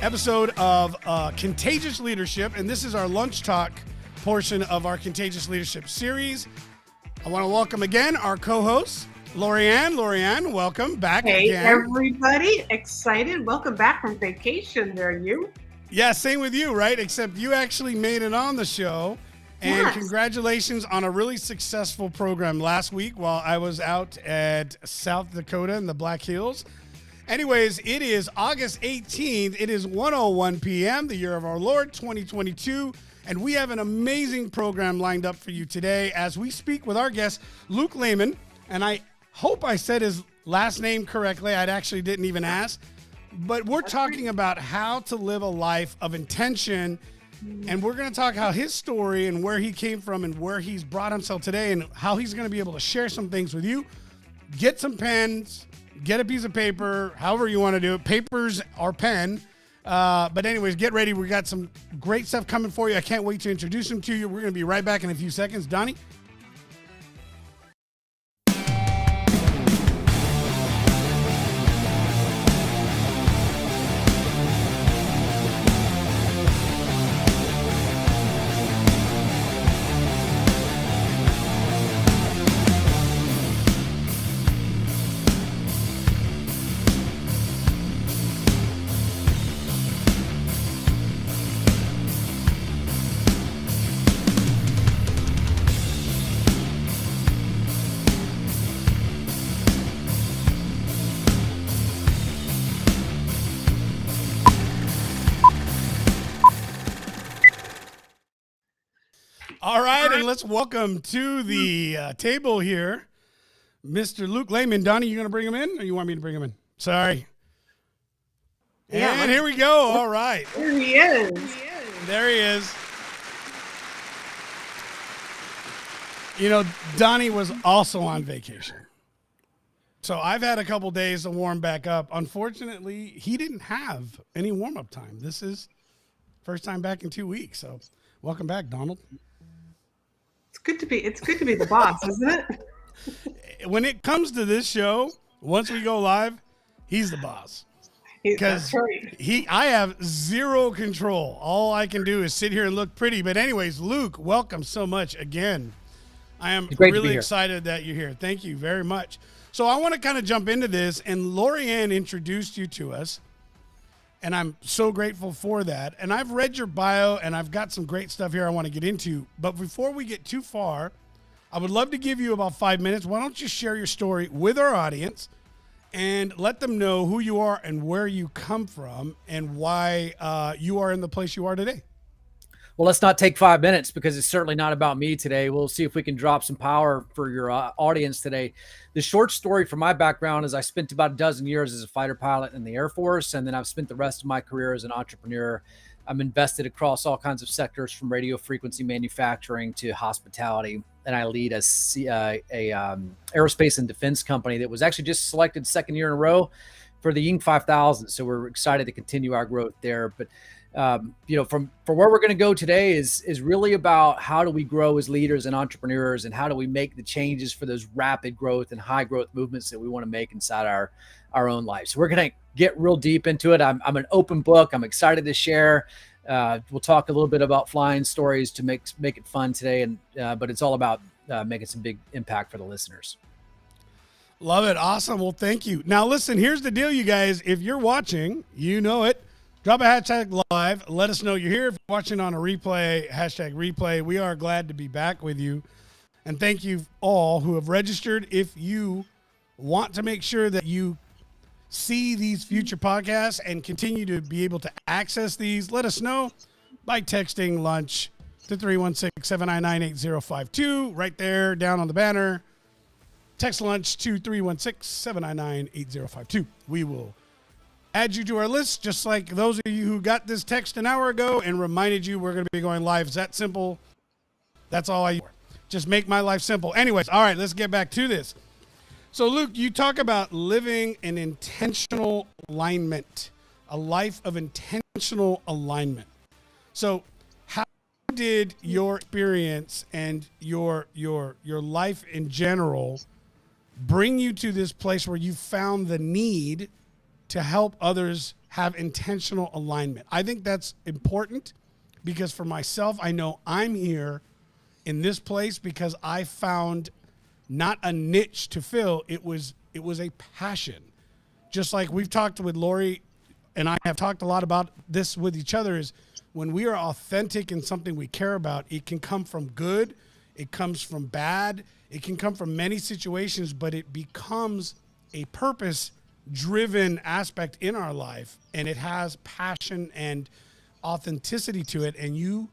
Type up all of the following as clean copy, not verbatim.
episode of Contagious Leadership, and this is our lunch talk portion of our Contagious Leadership series. I want to welcome again our co-host, Laurie-Ann. Laurie-Ann, welcome back again. Hey, everybody. Excited. Welcome back from vacation there, you. Yeah, same with you, right? Except you actually made it on the show. And Yes. Congratulations on a really successful program last week while I was out at South Dakota in the Black Hills. Anyways, it is August 18th. It is 1:01 p.m., the year of our Lord, 2022. And we have an amazing program lined up for you today as we speak with our guest, Luke Layman. And I hope I said his last name correctly. I actually didn't even ask. But we're talking about how to live a life of intention. And we're going to talk how his story and where he came from and where he's brought himself today and how he's going to be able to share some things with you. Get some pens, get a piece of paper, however you want to do it, papers or pen. But anyways, get ready. We got some great stuff coming for you. I can't wait to introduce him to you. We're going to be right back in a few seconds. Donnie? All right, and let's welcome to the table here, Mr. Luke Layman. Donnie, you going to bring him in, or you want me to bring him in? Sorry. Yeah, and here we go. All right. There he is. There he is. You know, Donnie was also on vacation. So I've had a couple days to warm back up. Unfortunately, he didn't have any warm-up time. This is first time back in 2 weeks. So welcome back, Donald. It's good to be the boss, isn't it? When it comes to this show, once we go live, he's the boss. That's right. I have zero control. All I can do is sit here and look pretty. But anyways, Luke, welcome so much again. I am really excited that you're here. Thank you very much. So I want to kind of jump into this, and Laurie-Ann introduced you to us, and I'm so grateful for that. And I've read your bio, and I've got some great stuff here I want to get into. But before we get too far, I would love to give you about 5 minutes. Why don't you share your story with our audience and let them know who you are and where you come from and why you are in the place you are today. Well, let's not take 5 minutes because it's certainly not about me today. We'll see if we can drop some power for your audience today. The short story from my background is I spent about a dozen years as a fighter pilot in the Air Force, and then I've spent the rest of my career as an entrepreneur. I'm invested across all kinds of sectors from radio frequency manufacturing to hospitality, and I lead a aerospace and defense company that was actually just selected second year in a row for the Inc. 5000. So we're excited to continue our growth there. But from where we're going to go today is really about how do we grow as leaders and entrepreneurs, and how do we make the changes for those rapid growth and high growth movements that we want to make inside our own life. So we're going to get real deep into it. I'm an open book. I'm excited to share. We'll talk a little bit about flying stories to make it fun today, but it's all about making some big impact for the listeners. Love it. Awesome. Well, thank you. Now, listen, here's the deal, you guys. If you're watching, you know it. Drop a hashtag live. Let us know you're here. If you're watching on a replay, hashtag replay. We are glad to be back with you. And thank you all who have registered. If you want to make sure that you see these future podcasts and continue to be able to access these, let us know by texting lunch to 316-799-8052. Right there, down on the banner. Text lunch to 316-799-8052. We will add you to our list, just like those of you who got this text an hour ago and reminded you we're going to be going live. It's that simple. That's all I just make my life simple. Anyways, all right, let's get back to this. So, Luke, you talk about living an intentional alignment, a life of intentional alignment. So, how did your experience and your life in general bring you to this place where you found the need to help others have intentional alignment. I think that's important because for myself, I know I'm here in this place because I found not a niche to fill. It was a passion. Just like we've talked with Laurie and I have talked a lot about this with each other, is when we are authentic in something we care about, it can come from good, it comes from bad, it can come from many situations, but it becomes a purpose-driven aspect in our life, and it has passion and authenticity to it, and you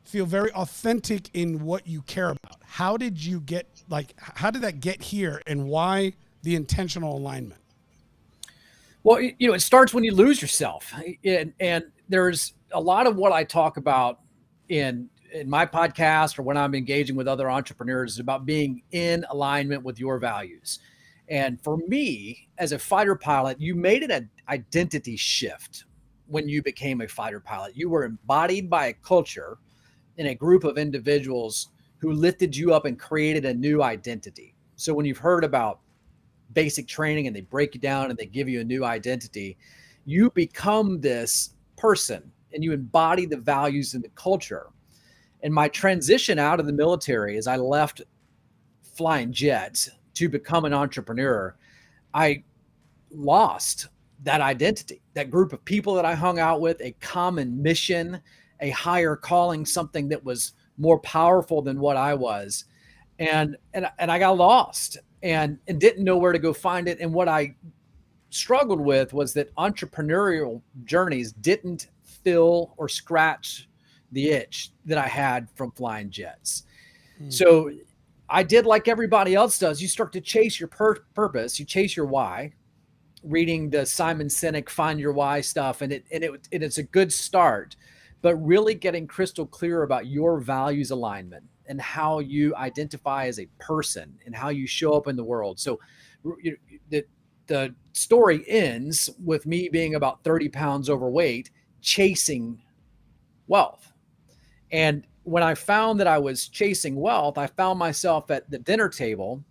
feel very authentic in what you care about. How did that get here, and why the intentional alignment? Well, it starts when you lose yourself. And there's a lot of what I talk about in my podcast or when I'm engaging with other entrepreneurs is about being in alignment with your values. And for me, as a fighter pilot, you made an identity shift when you became a fighter pilot. You were embodied by a culture and a group of individuals who lifted you up and created a new identity. So when you've heard about basic training and they break you down and they give you a new identity, you become this person and you embody the values and the culture. And my transition out of the military, as I left flying jets to become an entrepreneur, I lost that identity, that group of people that I hung out with, a common mission, a higher calling, something that was more powerful than what I was. And I got lost and didn't know where to go find it. And what I struggled with was that entrepreneurial journeys didn't fill or scratch the itch that I had from flying jets. So I did like everybody else does. You start to chase your purpose, you chase your why, reading the Simon Sinek Find Your Why stuff. And it's a good start, but really getting crystal clear about your values alignment and how you identify as a person and how you show up in the world. So the story ends with me being about 30 pounds overweight, chasing wealth. And when I found that I was chasing wealth, I found myself at the dinner table,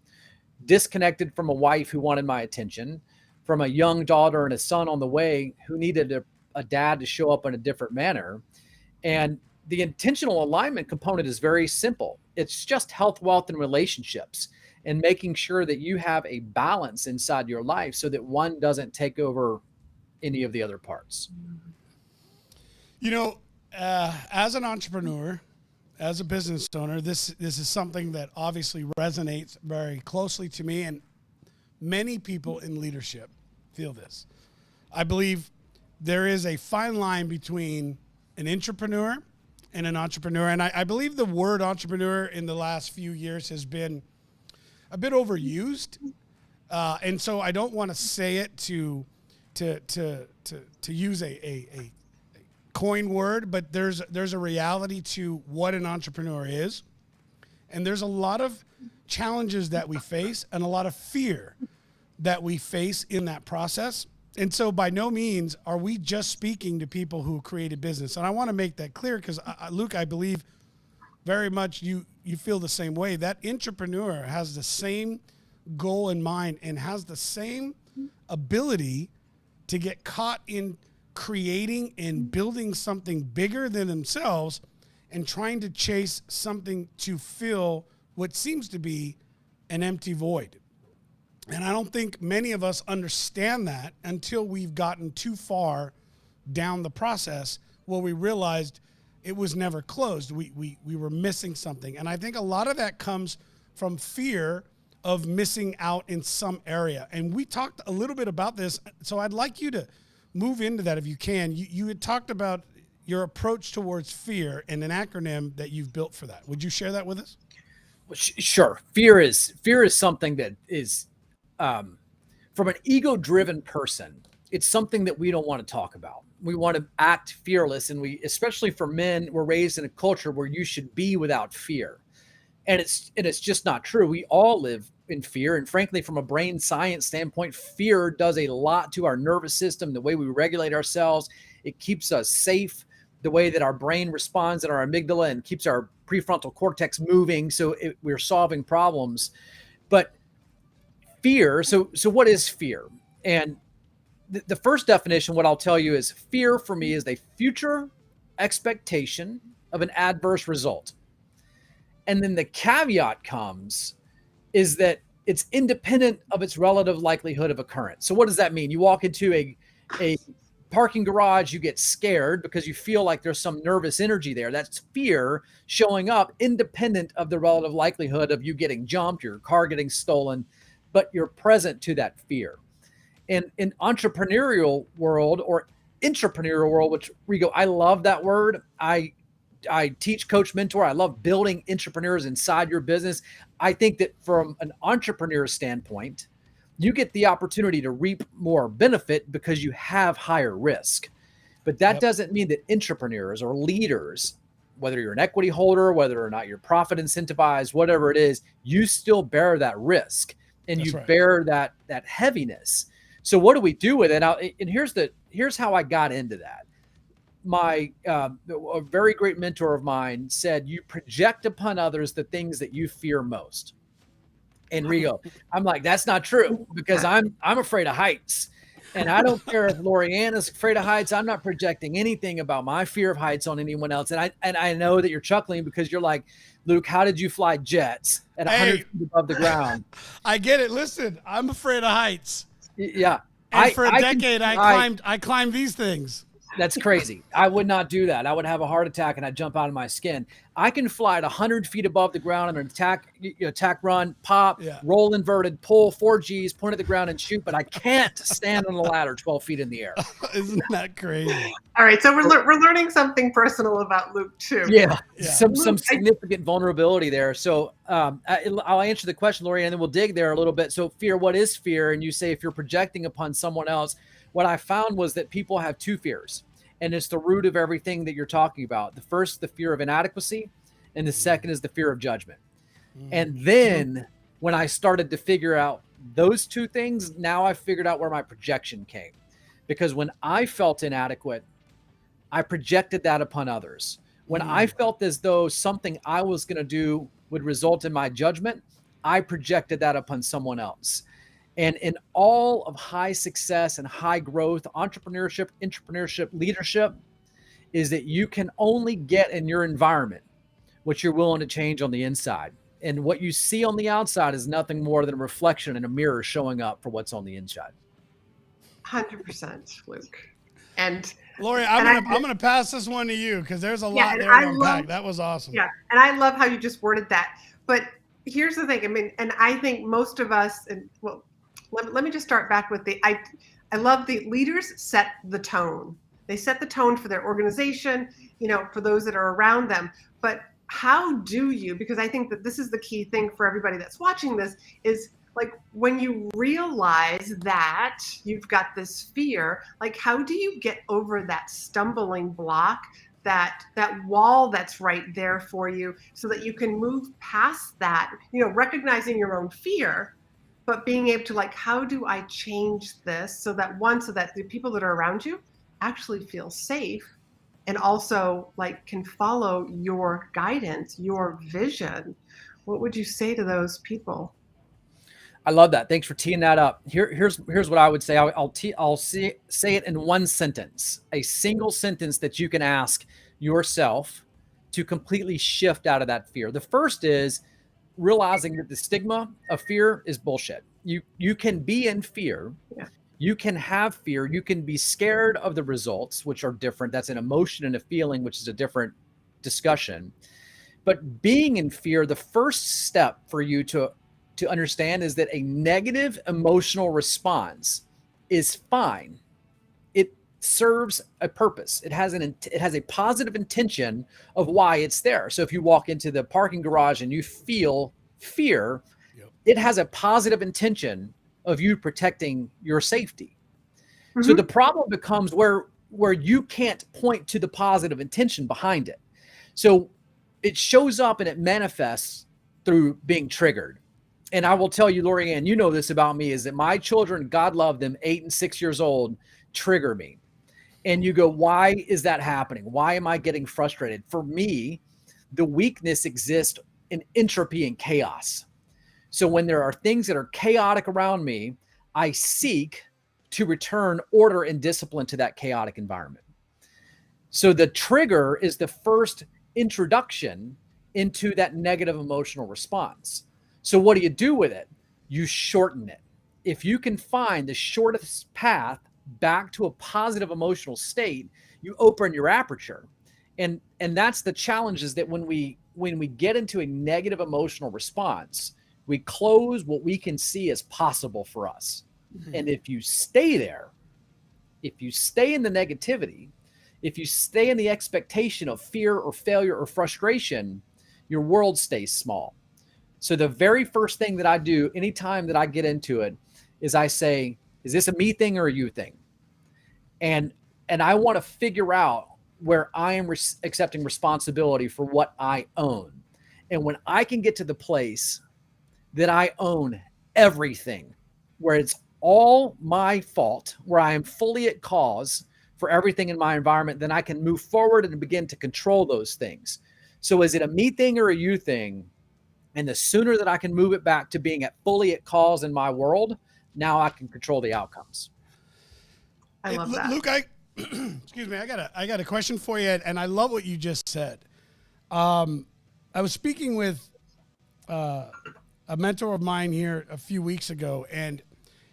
disconnected from a wife who wanted my attention, from a young daughter and a son on the way who needed a dad to show up in a different manner. And the intentional alignment component is very simple. It's just health, wealth, and relationships, and making sure that you have a balance inside your life so that one doesn't take over any of the other parts. As an entrepreneur, as a business owner, this is something that obviously resonates very closely to me, and many people in leadership feel this. I believe there is a fine line between an entrepreneur and an entrepreneur, and I believe the word entrepreneur in the last few years has been a bit overused, and so I don't want to say it to use a coin word, but there's a reality to what an entrepreneur is. And there's a lot of challenges that we face and a lot of fear that we face in that process. And so by no means are we just speaking to people who created business. And I want to make that clear because, Luke, I believe very much you feel the same way. That entrepreneur has the same goal in mind and has the same ability to get caught in creating and building something bigger than themselves and trying to chase something to fill what seems to be an empty void. And I don't think many of us understand that until we've gotten too far down the process where we realized it was never closed. We were missing something. And I think a lot of that comes from fear of missing out in some area. And we talked a little bit about this. So I'd like you to move into that if you can. You had talked about your approach towards fear and an acronym that you've built for that. Would you share that with us? Well, sure. Fear is something that is from an ego-driven person. It's something that we don't want to talk about. We want to act fearless, and especially for men, we're raised in a culture where you should be without fear, and it's just not true. We all live in fear, and frankly, from a brain science standpoint, fear does a lot to our nervous system, the way we regulate ourselves. It keeps us safe, the way that our brain responds in our amygdala and keeps our prefrontal cortex moving, so we're solving problems. But fear, so what is fear? And the first definition, what I'll tell you is fear for me is a future expectation of an adverse result. And then the caveat comes is that it's independent of its relative likelihood of occurrence. So what does that mean? You walk into a parking garage, you get scared because you feel like there's some nervous energy there. That's fear showing up independent of the relative likelihood of you getting jumped, your car getting stolen, but you're present to that fear. In entrepreneurial world or intrapreneurial world, which Rigo, I love that word. I teach, coach, mentor. I love building entrepreneurs inside your business. I think that from an entrepreneur standpoint, you get the opportunity to reap more benefit because you have higher risk. But that doesn't mean that entrepreneurs or leaders, whether you're an equity holder, whether or not you're profit incentivized, whatever it is, you still bear that risk and you bear that heaviness. So what do we do with it? Now, and here's how I got into that. My a very great mentor of mine said, you project upon others the things that you fear most. And Rigo, I'm like, that's not true because I'm afraid of heights. And I don't care if Laurie-Ann is afraid of heights. I'm not projecting anything about my fear of heights on anyone else. And I know that you're chuckling because you're like, Luke, how did you fly jets at 100 feet above the ground? I get it. Listen, I'm afraid of heights. Yeah. And for a decade, I climbed these things. That's crazy. I would not do that. I would have a heart attack and I'd jump out of my skin. I can fly at 100 feet above the ground on an attack run, pop, roll inverted, pull 4 Gs, point at the ground and shoot, but I can't stand on a ladder 12 feet in the air. Isn't that crazy? All right. So we're learning something personal about Luke too. Yeah. Some significant vulnerability there. So I'll answer the question, Laurie, and then we'll dig there a little bit. So fear, what is fear? And you say, if you're projecting upon someone else, what I found was that people have two fears. And it's the root of everything that you're talking about. The first, the fear of inadequacy, and the second is the fear of judgment. And then when I started to figure out those two things, now I figured out where my projection came. Because when I felt inadequate, I projected that upon others. When I felt as though something I was going to do would result in my judgment, I projected that upon someone else. And in all of high success and high growth, entrepreneurship, leadership, is that you can only get in your environment what you're willing to change on the inside. And what you see on the outside is nothing more than a reflection in a mirror showing up for what's on the inside. 100%, Luke. And Laurie, I'm gonna pass this one to you because there's a lot there to unpack. That was awesome. Yeah, and I love how you just worded that. But here's the thing. I mean, and I think most of us, and well, let me just start back with I love the leaders set the tone. They set the tone for their organization, for those that are around them. But how do you, because I think that this is the key thing for everybody that's watching this, is like when you realize that you've got this fear, like how do you get over that stumbling block, that wall that's right there for you so that you can move past that, recognizing your own fear, but being able to like, how do I change this so that the people that are around you actually feel safe and also like can follow your guidance, your vision? What would you say to those people? I love that. Thanks for teeing that up. Here's what I would say. I'll say it in one sentence, a single sentence that you can ask yourself to completely shift out of that fear. The first is realizing that the stigma of fear is bullshit. You can be in fear. Yeah. You can have fear. You can be scared of the results, which are different. That's an emotion and a feeling, which is a different discussion. But being in fear, the first step for you to understand is that a negative emotional response is fine. It serves a purpose. It has a positive intention of why it's there. So if you walk into the parking garage and you feel fear, it has a positive intention of you protecting your safety. Mm-hmm. So the problem becomes where you can't point to the positive intention behind it. So it shows up and it manifests through being triggered. And I will tell you, Laurie-Ann, you know this about me, is that my children, God love them, 8 and 6 years old, trigger me. And you go, why is that happening? Why am I getting frustrated? For me, the weakness exists in entropy and chaos. So when there are things that are chaotic around me, I seek to return order and discipline to that chaotic environment. So the trigger is the first introduction into that negative emotional response. So what do you do with it? You shorten it. If you can find the shortest path back to a positive emotional state, you open your aperture. And that's the challenge, is that when we get into a negative emotional response, we close what we can see as possible for us. Mm-hmm. And if you stay there, if you stay in the negativity, if you stay in the expectation of fear or failure or frustration, your world stays small. So the very first thing that I do anytime that I get into it is I say, is this a me thing or a you thing? And I want to figure out where I am accepting responsibility for what I own. And when I can get to the place that I own everything, where it's all my fault, where I am fully at cause for everything in my environment, then I can move forward and begin to control those things. So is it a me thing or a you thing? And the sooner that I can move it back to being fully at cause in my world, now I can control the outcomes. I love that. Luke, excuse me, I got a question for you, and I love what you just said. I was speaking with a mentor of mine here a few weeks ago, and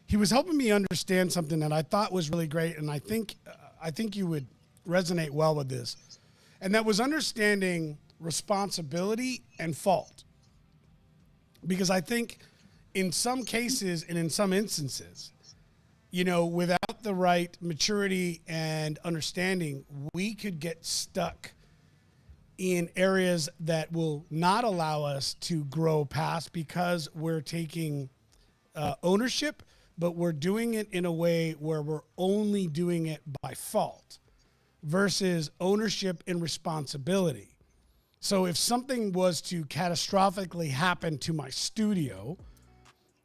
he was helping me understand something that I thought was really great, and I think you would resonate well with this. And that was understanding responsibility and fault. Because I think in some cases and in some instances, without the right maturity and understanding, we could get stuck in areas that will not allow us to grow past, because we're taking ownership, but we're doing it in a way where we're only doing it by fault versus ownership and responsibility. So if something was to catastrophically happen to my studio,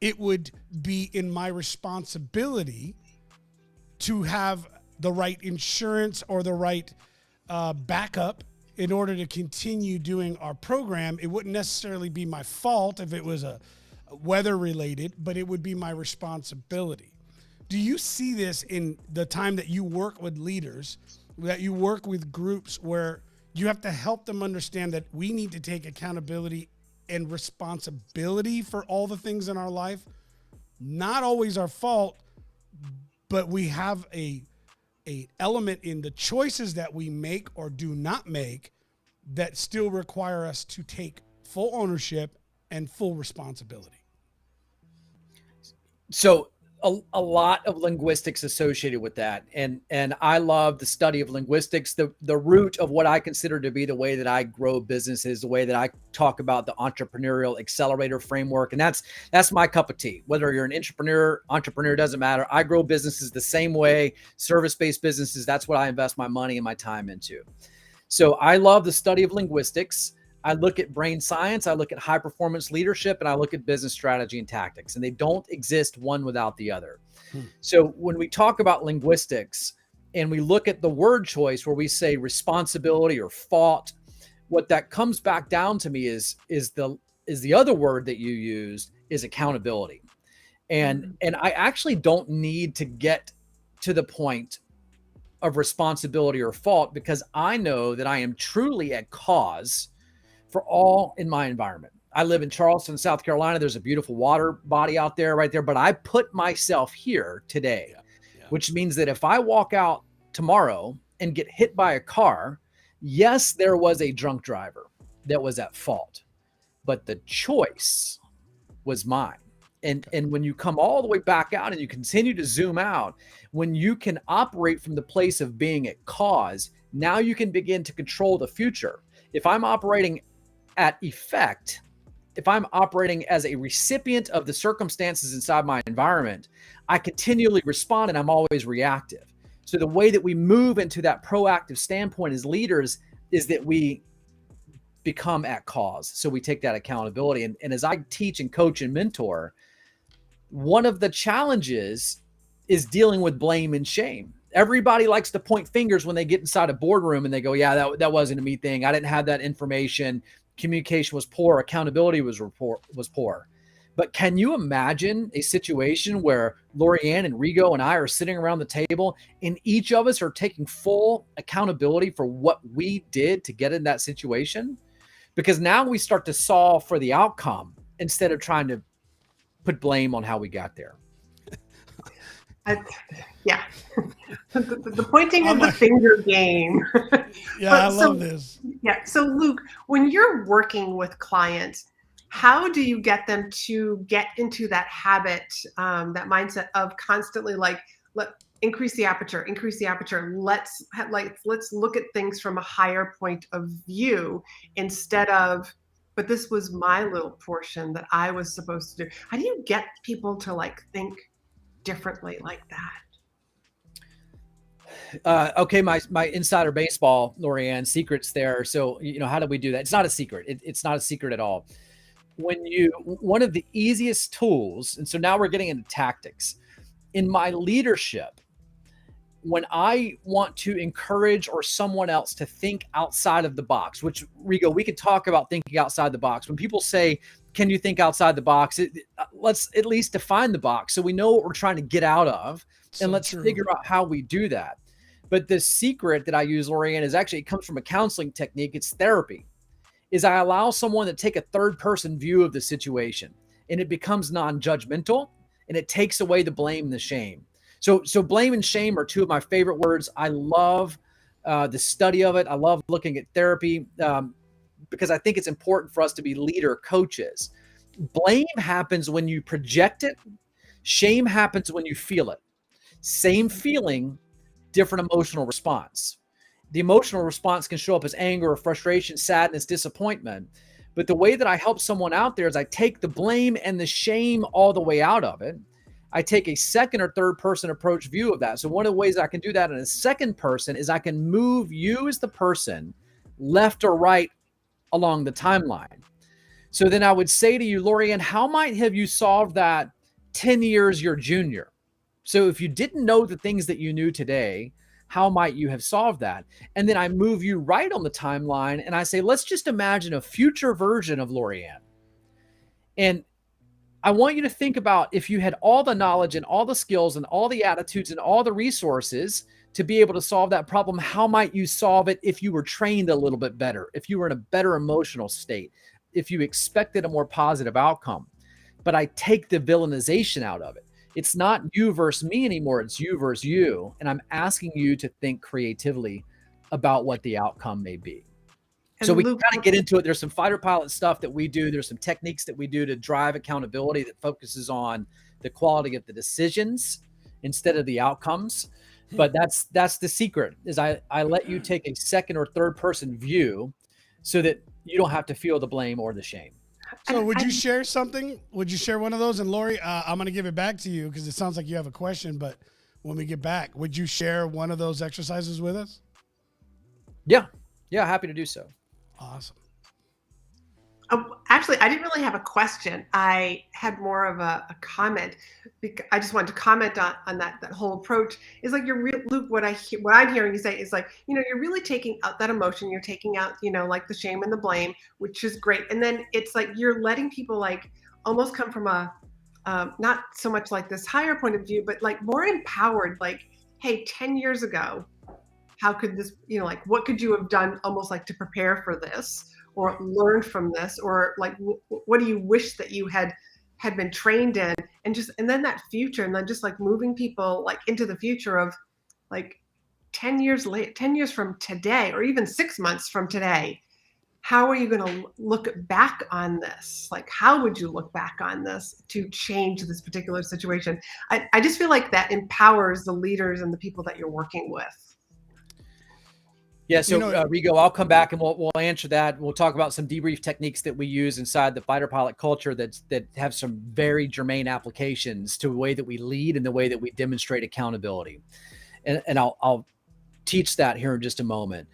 it would be in my responsibility to have the right insurance or the right backup in order to continue doing our program. It wouldn't necessarily be my fault if it was a weather related, but it would be my responsibility. Do you see this in the time that you work with leaders, that you work with groups where you have to help them understand that we need to take accountability and responsibility for all the things in our life? Not always our fault, but we have a element in the choices that we make or do not make that still require us to take full ownership and full responsibility. So a lot of linguistics associated with that. And I love the study of linguistics. The root of what I consider to be the way that I grow businesses, the way that I talk about the entrepreneurial accelerator framework. And that's my cup of tea. Whether you're an entrepreneur, doesn't matter. I grow businesses the same way, service-based businesses. That's what I invest my money and my time into. So I love the study of linguistics. I look at brain science, I look at high performance leadership, and I look at business strategy and tactics, and they don't exist one without the other. So when we talk about linguistics and we look at the word choice where we say responsibility or fault, what that comes back down to me is the other word that you used is accountability. And I actually don't need to get to the point of responsibility or fault, because I know that I am truly at cause for all in my environment. I live in Charleston, South Carolina. There's a beautiful water body out there right there, but I put myself here today, which means that if I walk out tomorrow and get hit by a car, yes, there was a drunk driver that was at fault, but the choice was mine. And when you come all the way back out and you continue to zoom out, when you can operate from the place of being at cause, now you can begin to control the future. If I'm operating at effect, if I'm operating as a recipient of the circumstances inside my environment, I continually respond and I'm always reactive. So the way that we move into that proactive standpoint as leaders is that we become at cause. So we take that accountability. And as I teach and coach and mentor, one of the challenges is dealing with blame and shame. Everybody likes to point fingers when they get inside a boardroom and they go, yeah, that wasn't a me thing. I didn't have that information. Communication was poor. Accountability was poor. But can you imagine a situation where Laurie-Ann and Rigo and I are sitting around the table and each of us are taking full accountability for what we did to get in that situation? Because now we start to solve for the outcome instead of trying to put blame on how we got there. Yeah. The pointing of the finger game. Yeah, I love this. Yeah. So Luke, when you're working with clients, how do you get them to get into that habit, that mindset of constantly increase the aperture, increase the aperture. Let's look at things from a higher point of view instead of, but this was my little portion that I was supposed to do. How do you get people to think differently like that? Okay, my insider baseball, Laurie-Ann, secrets there. So, how do we do that? It's not a secret. It's not a secret at all. One of the easiest tools, and so now we're getting into tactics. In my leadership, when I want to encourage or someone else to think outside of the box, which Rigo, we can talk about thinking outside the box. When people say, can you think outside the box? Let's at least define the box so we know what we're trying to get out of, and let's figure out how we do that. But the secret that I use, Laurie-Ann, is actually, it comes from a counseling technique. It's therapy. Is I allow someone to take a third person view of the situation, and it becomes non-judgmental, and it takes away the blame and the shame. So blame and shame are two of my favorite words. I love the study of it. I love looking at therapy because I think it's important for us to be leader coaches. Blame happens when you project it. Shame happens when you feel it. Same feeling, different emotional response. The emotional response can show up as anger or frustration, sadness, disappointment. But the way that I help someone out there is I take the blame and the shame all the way out of it. I take a second or third person approach view of that. So one of the ways I can do that in a second person is I can move you as the person left or right along the timeline. So then I would say to you, Laurie-Ann, how might have you solved that 10 years your junior? So if you didn't know the things that you knew today, how might you have solved that? And then I move you right on the timeline and I say, let's just imagine a future version of Laurie-Ann. And I want you to think about if you had all the knowledge and all the skills and all the attitudes and all the resources to be able to solve that problem, how might you solve it if you were trained a little bit better, if you were in a better emotional state, if you expected a more positive outcome? But I take the villainization out of it. It's not you versus me anymore. It's you versus you. And I'm asking you to think creatively about what the outcome may be. And so we kind of get into it. There's some fighter pilot stuff that we do. There's some techniques that we do to drive accountability that focuses on the quality of the decisions instead of the outcomes. But that's the secret is I let you take a second or third person view so that you don't have to feel the blame or the shame. So would you share something? Would you share one of those? And Laurie, I'm going to give it back to you because it sounds like you have a question, but when we get back, would you share one of those exercises with us? Yeah. Yeah. Happy to do so. Awesome. Actually, I didn't really have a question. I had more of a comment. I just wanted to comment on that whole approach. Is like Luke. What I'm hearing you say is you're really taking out that emotion. You're taking out like the shame and the blame, which is great. And then it's like you're letting people almost come from a not so much like this higher point of view, but more empowered. Hey, 10 years ago, how could this? What could you have done? Almost to prepare for this. Or learned from this, or what do you wish that you had been trained in, and then that future, and then just moving people into the future of 10 years late, 10 years from today, or even 6 months from today, how are you going to look back on this? How would you look back on this to change this particular situation? I just feel like that empowers the leaders and the people that you're working with. Yeah, so Rigo, I'll come back and we'll answer that. We'll talk about some debrief techniques that we use inside the fighter pilot culture that have some very germane applications to the way that we lead and the way that we demonstrate accountability. And I'll teach that here in just a moment.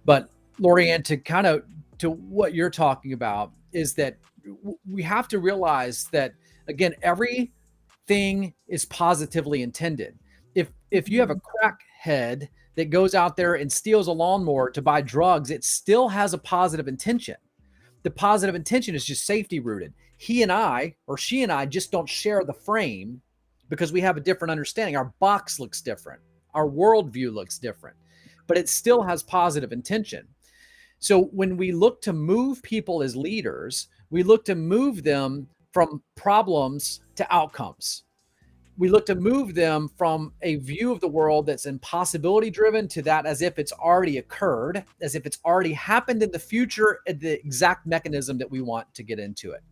But Laurie-Ann, to what you're talking about is that we have to realize that, again, everything is positively intended. If you have a crackhead that goes out there and steals a lawnmower to buy drugs, it still has a positive intention. The positive intention is just safety rooted. He and I, or she and I, just don't share the frame because we have a different understanding. Our box looks different. Our worldview looks different, but it still has positive intention. So when we look to move people as leaders, we look to move them from problems to outcomes. We look to move them from a view of the world that's impossibility driven to that as if it's already occurred, as if it's already happened in the future, at the exact mechanism that we want to get into it.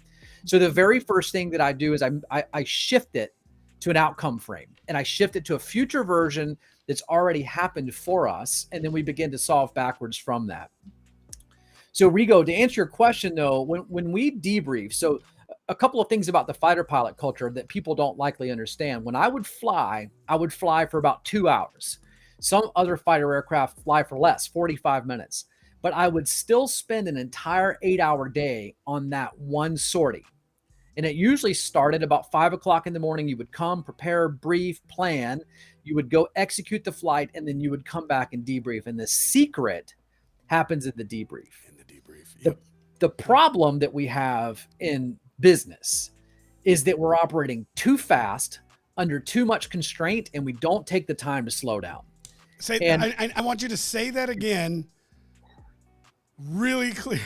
So the very first thing that I do is I shift it to an outcome frame, and I shift it to a future version that's already happened for us. And then we begin to solve backwards from that. So Rigo, to answer your question though, when we debrief, so a couple of things about the fighter pilot culture that people don't likely understand. When I would fly for about 2 hours. Some other fighter aircraft fly for less, 45 minutes. But I would still spend an entire 8-hour day on that one sortie. And it usually started about 5 o'clock in the morning. You would come, prepare, brief, plan. You would go execute the flight, and then you would come back and debrief. And the secret happens in the debrief. Yep. The problem that we have in business is that we're operating too fast, under too much constraint, and we don't take the time to slow down. I want you to say that again really clear.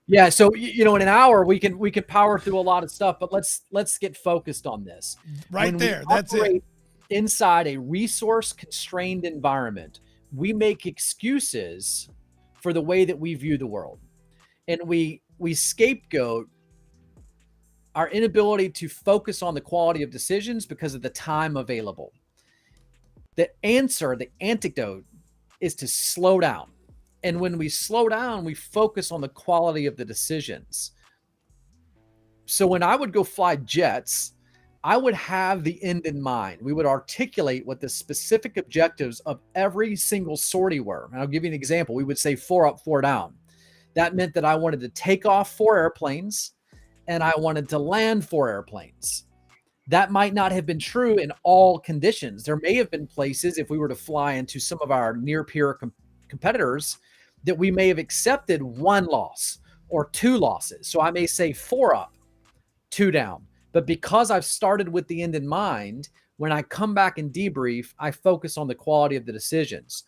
Yeah, so in an hour we can power through a lot of stuff, but let's get focused on this. Right there, that's it. Inside a resource constrained environment, we make excuses for the way that we view the world. And we scapegoat our inability to focus on the quality of decisions because of the time available. The antidote is to slow down. And when we slow down, we focus on the quality of the decisions. So when I would go fly jets, I would have the end in mind. We would articulate what the specific objectives of every single sortie were. And I'll give you an example. We would say 4 up, 4 down. That meant that I wanted to take off 4 airplanes and I wanted to land 4 airplanes. That might not have been true in all conditions. There may have been places, if we were to fly into some of our near peer competitors, that we may have accepted 1 loss or 2 losses. So I may say 4 up, 2 down. But because I've started with the end in mind, when I come back and debrief, I focus on the quality of the decisions.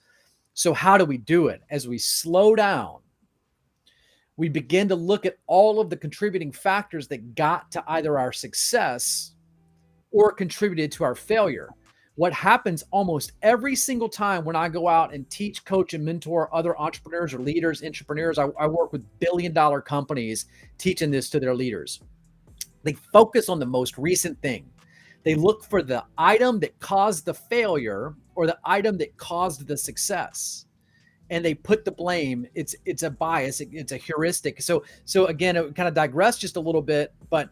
So how do we do it? As we slow down, we begin to look at all of the contributing factors that got to either our success or contributed to our failure. What happens almost every single time when I go out and teach, coach, and mentor other entrepreneurs or leaders, entrepreneurs, I work with billion-dollar companies teaching this to their leaders. They focus on the most recent thing. They look for the item that caused the failure or the item that caused the success. And they put the blame. It's a bias. It's a heuristic. So again, it kind of digress just a little bit, but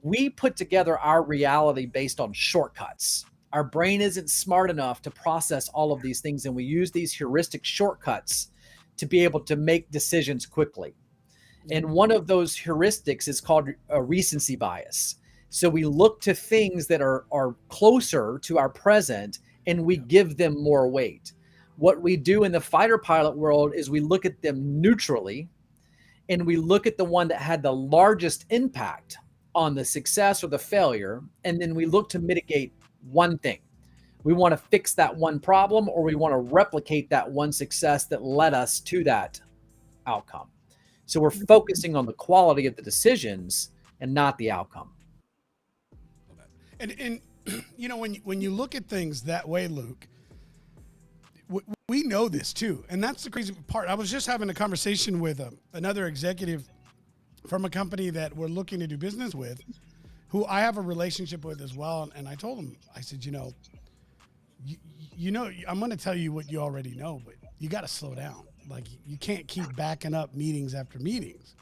we put together our reality based on shortcuts. Our brain isn't smart enough to process all of these things, and we use these heuristic shortcuts to be able to make decisions quickly. And one of those heuristics is called a recency bias. So we look to things that are closer to our present, and we give them more weight. What we do in the fighter pilot world is we look at them neutrally, and we look at the one that had the largest impact on the success or the failure, and then we look to mitigate one thing. We want to fix that one problem, or we want to replicate that one success that led us to that outcome. So we're focusing on the quality of the decisions and not the outcome. And when you look at things that way, Luke, we know this too. And that's the crazy part. I was just having a conversation with another executive from a company that we're looking to do business with, who I have a relationship with as well. And I told him, I said, I'm going to tell you what you already know, but you got to slow down. Like, you can't keep backing up meetings after meetings.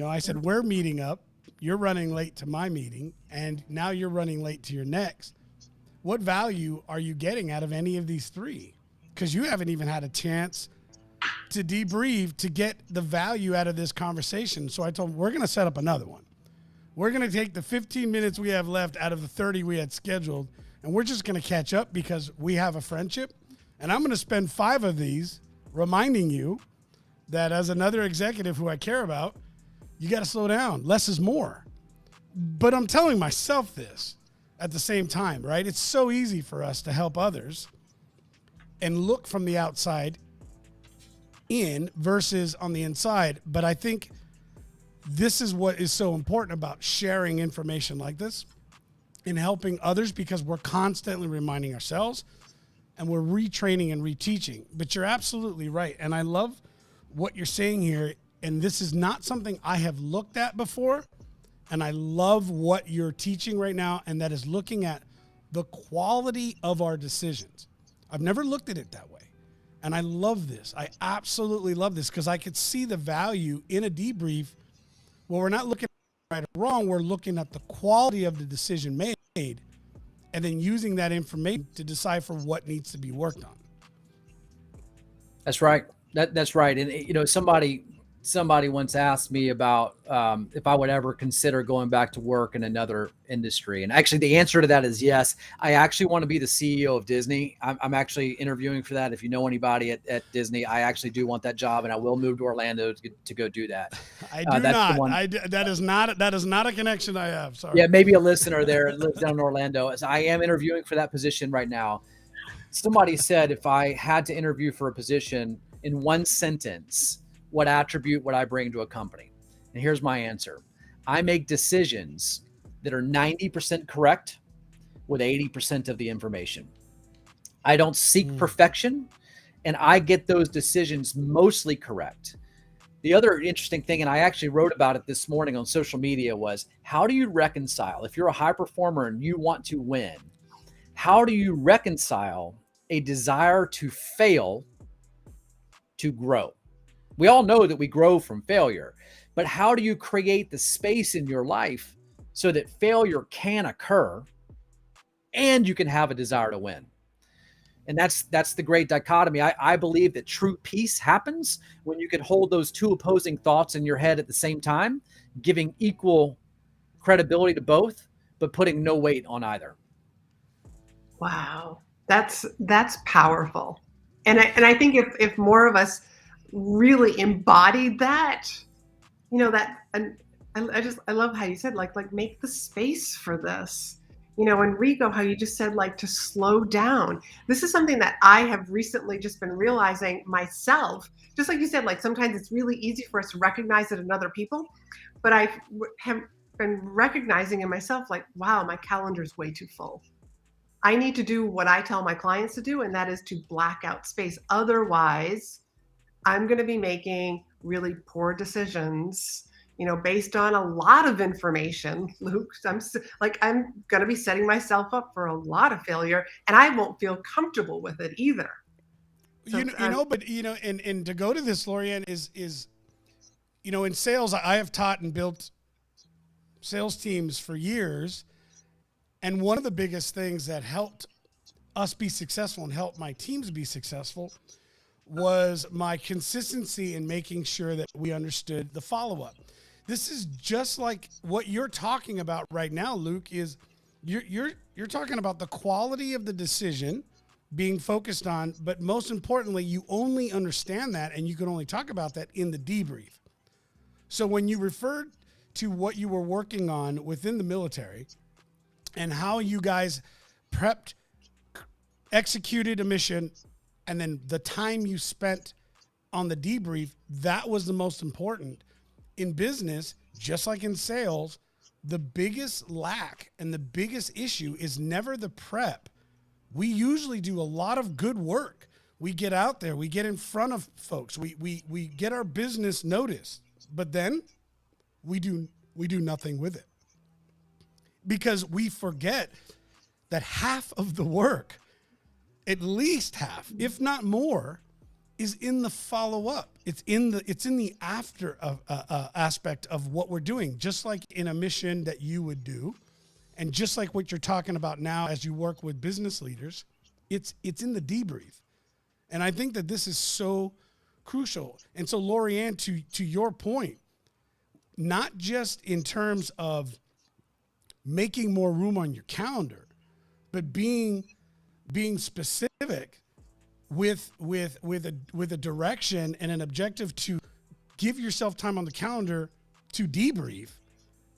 I said, we're meeting up. You're running late to my meeting, and now you're running late to your next. What value are you getting out of any of these 3? Because you haven't even had a chance to debrief to get the value out of this conversation. So I told him, we're going to set up another one. We're going to take the 15 minutes we have left out of the 30 we had scheduled, and we're just going to catch up because we have a friendship. And I'm going to spend 5 of these reminding you that as another executive who I care about, you got to slow down. Less is more. But I'm telling myself this at the same time, right? It's so easy for us to help others and look from the outside in versus on the inside. But I think this is what is so important about sharing information like this and helping others, because we're constantly reminding ourselves and we're retraining and reteaching. But you're absolutely right. And I love what you're saying here. And this is not something I have looked at before. And I love what you're teaching right now. And that is looking at the quality of our decisions. I've never looked at it that way. And I love this. I absolutely love this, because I could see the value in a debrief where we're not looking at right or wrong. We're looking at the quality of the decision made and then using that information to decipher what needs to be worked on. That's right. That's right. And, you know, somebody once asked me about if I would ever consider going back to work in another industry. And actually the answer to that is yes. I actually want to be the CEO of Disney. I'm actually interviewing for that. If you know anybody at Disney, I actually do want that job, and I will move to Orlando to go do that. I do not. That is not a connection I have. Sorry. Yeah, maybe a listener there lives down in Orlando. As I am interviewing for that position right now. Somebody said if I had to interview for a position in one sentence, what attribute would I bring to a company? And here's my answer. I make decisions that are 90% correct with 80% of the information. I don't seek perfection, and I get those decisions mostly correct. The other interesting thing, and I actually wrote about it this morning on social media, was how do you reconcile, if you're a high performer and you want to win, how do you reconcile a desire to fail to grow? We all know that we grow from failure, but how do you create the space in your life so that failure can occur and you can have a desire to win? And that's the great dichotomy. I believe that true peace happens when you can hold those two opposing thoughts in your head at the same time, giving equal credibility to both, but putting no weight on either. Wow. That's powerful. And I think if more of us really embodied that, you know, that, and I love how you said, like make the space for this, you know, and Rico, how you just said, like, to slow down. This is something that I have recently just been realizing myself, just like you said, like sometimes it's really easy for us to recognize it in other people, but I have been recognizing in myself, like, wow, my calendar is way too full. I need to do what I tell my clients to do, and that is to black out space. Otherwise, I'm going to be making really poor decisions, you know, based on a lot of information, Luke. I'm going to be setting myself up for a lot of failure, and I won't feel comfortable with it either. So, and to go to this, Laurie-Ann, is, you know, in sales, I have taught and built sales teams for years. And one of the biggest things that helped us be successful and helped my teams be successful was my consistency in making sure that we understood the follow-up. This is just like what you're talking about right now, Luke, is you're talking about the quality of the decision being focused on, but most importantly, you only understand that and you can only talk about that in the debrief. So when you referred to what you were working on within the military and how you guys prepped, executed a mission, and then the time you spent on the debrief, that was the most important. In business, just like in sales, the biggest lack and the biggest issue is never the prep. We usually do a lot of good work. We get out there, we get in front of folks, we get our business noticed, but then we do nothing with it. Because we forget that half of the work, at least half, if not more, is in the follow-up. It's in the after aspect of what we're doing, just like in a mission that you would do, and just like what you're talking about now as you work with business leaders, it's in the debrief. And I think that this is so crucial. And so, Laurie-Ann, to your point, not just in terms of making more room on your calendar, but being specific with a direction and an objective to give yourself time on the calendar to debrief,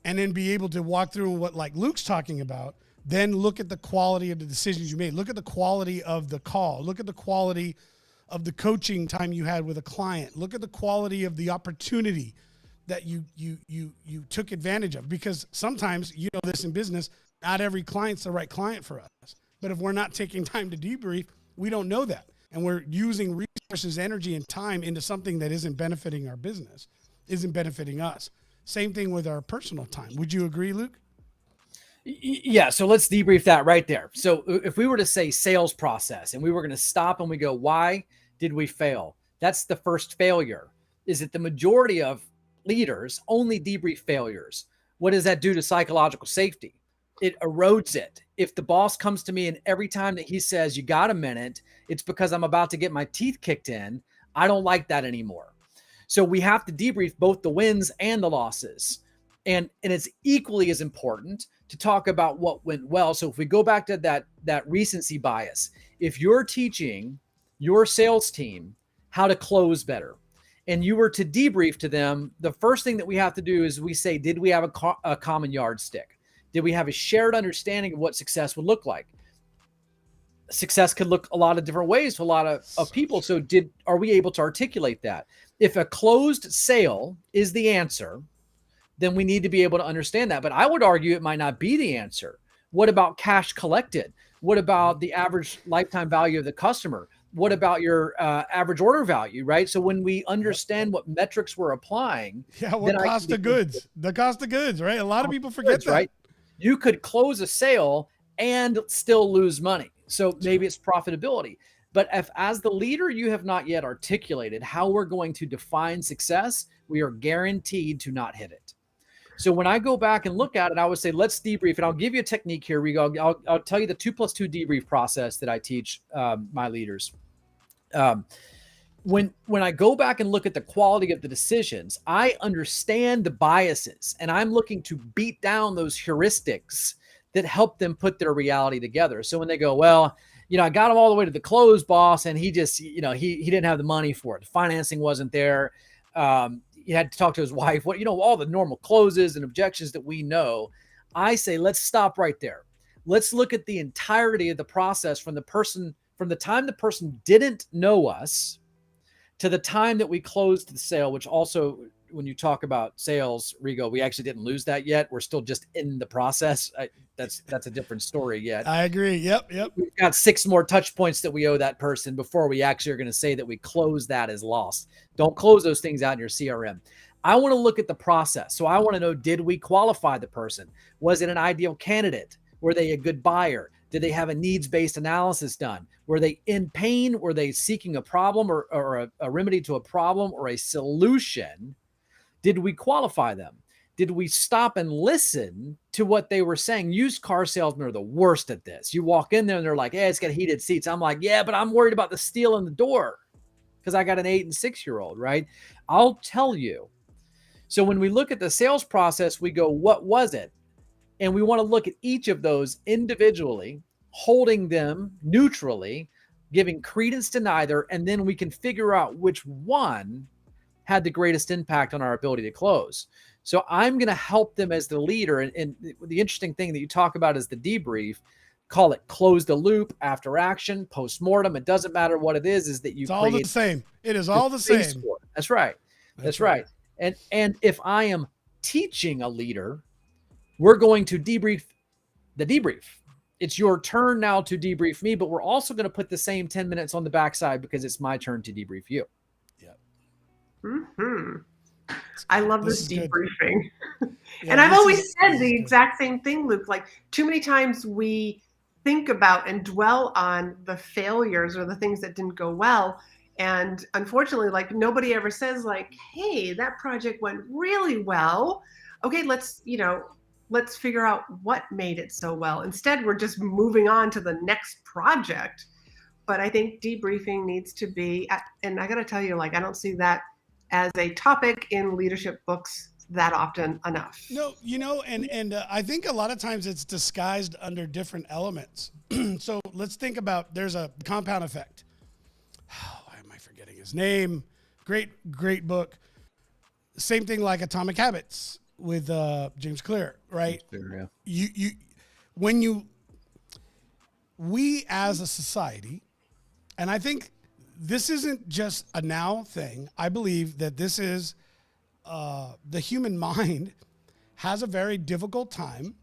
and then be able to walk through what like Luke's talking about, then look at the quality of the decisions you made. Look at the quality of the call. Look at the quality of the coaching time you had with a client. Look at the quality of the opportunity that you took advantage of. Because sometimes, you know this in business, not every client's the right client for us. But if we're not taking time to debrief, we don't know that. And we're using resources, energy, and time into something that isn't benefiting our business, isn't benefiting us. Same thing with our personal time. Would you agree, Luke? Yeah. So let's debrief that right there. So if we were to say sales process and we were going to stop and we go, why did we fail? That's the first failure. Is that the majority of leaders only debrief failures? What does that do to psychological safety? It erodes it. If the boss comes to me and every time that he says, you got a minute, it's because I'm about to get my teeth kicked in, I don't like that anymore. So we have to debrief both the wins and the losses. And it's equally as important to talk about what went well. So if we go back to that recency bias, if you're teaching your sales team how to close better, and you were to debrief to them, the first thing that we have to do is we say, did we have a common yardstick? Did we have a shared understanding of what success would look like? Success could look a lot of different ways to a lot of people. So are we able to articulate that? If a closed sale is the answer, then we need to be able to understand that. But I would argue it might not be the answer. What about cash collected? What about the average lifetime value of the customer? What about your average order value, right? So when we understand what metrics we're applying. Yeah, what cost of goods? The cost of goods, right? A lot of people forget that. Right? You could close a sale and still lose money. So maybe it's profitability. But if as the leader, you have not yet articulated how we're going to define success, we are guaranteed to not hit it. So when I go back and look at it, I would say, let's debrief. And I'll give you a technique here, Rigo. I'll tell you the 2+2 debrief process that I teach my leaders. When I go back and look at the quality of the decisions, I understand the biases and I'm looking to beat down those heuristics that help them put their reality together. So when they go, well, I got him all the way to the close, boss, and he just, he didn't have the money for it. The financing wasn't there. He had to talk to his wife. All the normal closes and objections that we know. I say, let's stop right there. Let's look at the entirety of the process from the time the person didn't know us to the time that we closed the sale, which also, when you talk about sales, Rigo, we actually didn't lose that yet. We're still just in the process. That's a different story yet. I agree. Yep. We've got 6 more touch points that we owe that person before we actually are going to say that we close that as lost. Don't close those things out in your CRM. I want to look at the process. So I want to know, did we qualify the person? Was it an ideal candidate? Were they a good buyer? Did they have a needs-based analysis done? Were they in pain? Were they seeking a problem or a remedy to a problem or a solution? Did we qualify them? Did we stop and listen to what they were saying? Used car salesmen are the worst at this. You walk in there and they're like, hey, it's got heated seats. I'm like, yeah, but I'm worried about the steel in the door because I got an 8 and 6-year-old, right? I'll tell you. So when we look at the sales process, we go, what was it? And we want to look at each of those individually, holding them neutrally, giving credence to neither, and then we can figure out which one had the greatest impact on our ability to close. So I'm going to help them as the leader. And the interesting thing that you talk about is the debrief. Call it close the loop, after action, post-mortem. It doesn't matter what it is that you It's all the same. It is all the same. That's right. That's right. And if I am teaching a leader, we're going to debrief the debrief. It's your turn now to debrief me, but we're also going to put the same 10 minutes on the backside because it's my turn to debrief you. Yep. Mm-hmm. I love this debriefing. Yeah, and I've always said the exact same thing, Luke. Like, too many times we think about and dwell on the failures or the things that didn't go well. And unfortunately, like, nobody ever says like, hey, that project went really well. Okay, let's figure out what made it so well. Instead, we're just moving on to the next project. But I think debriefing needs to be, and I got to tell you, like, I don't see that as a topic in leadership books that often enough. No, and I think a lot of times it's disguised under different elements. So let's think about, there's a compound effect. why am I forgetting his name? Great book. Same thing like Atomic Habits with James Clear, right? Yeah. We as a society, and I think this isn't just a now thing. I believe that this is the human mind has a very difficult time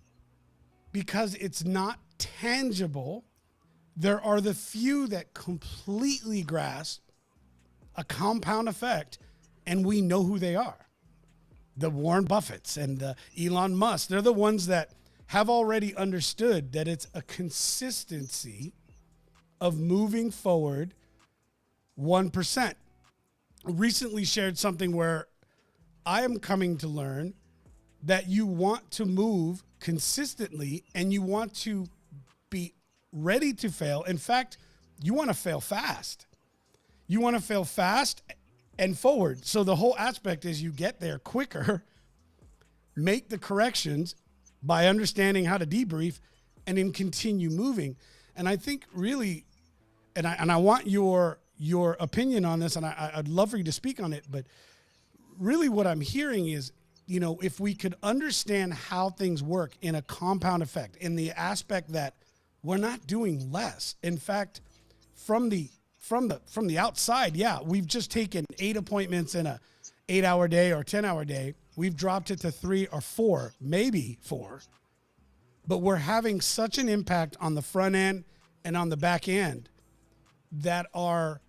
because it's not tangible. There are the few that completely grasp a compound effect, and we know who they are. The Warren Buffetts and the Elon Musk, they're the ones that have already understood that it's a consistency of moving forward 1%. Recently shared something where I am coming to learn that you want to move consistently and you want to be ready to fail. In fact, you want to fail fast. You want to fail fast and forward. So the whole aspect is you get there quicker, make the corrections by understanding how to debrief, and then continue moving. And I think really, and I want your opinion on this, and I'd love for you to speak on it, but really what I'm hearing is, if we could understand how things work in a compound effect, in the aspect that we're not doing less. In fact, from the outside, yeah, we've just taken 8 appointments in a 8-hour day or 10-hour day. We've dropped it to 3 or 4, maybe 4, but we're having such an impact on the front end and on the back end that are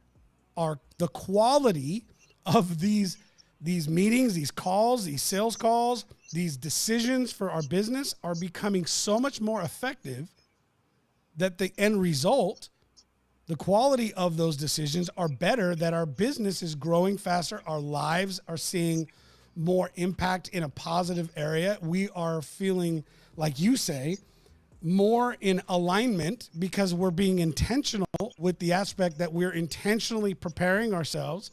the quality of these meetings, these calls, these sales calls, these decisions for our business are becoming so much more effective that the end result, the quality of those decisions are better, that our business is growing faster. Our lives are seeing more impact in a positive area. We are feeling, like you say, more in alignment because we're being intentional with the aspect that we're intentionally preparing ourselves,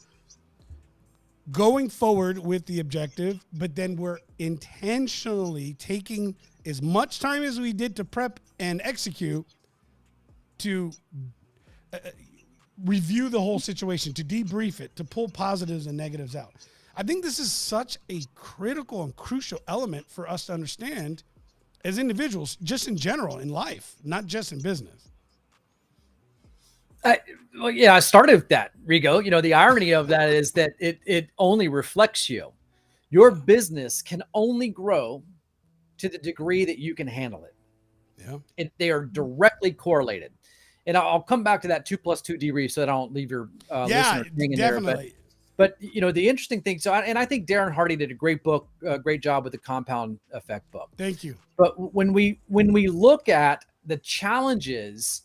going forward with the objective, but then we're intentionally taking as much time as we did to prep and execute to review the whole situation, to debrief it, to pull positives and negatives out. I think this is such a critical and crucial element for us to understand as individuals, just in general in life, not just in business. I started with that, Rigo. The irony of that is that it only reflects you. Your business can only grow to the degree that you can handle it. Yeah. They are directly correlated. And I'll come back to that 2+2 debrief so that I don't leave your listener hanging definitely. there. But the interesting thing, I think Darren Hardy did a great job with the Compound Effect book. Thank you. But when we look at the challenges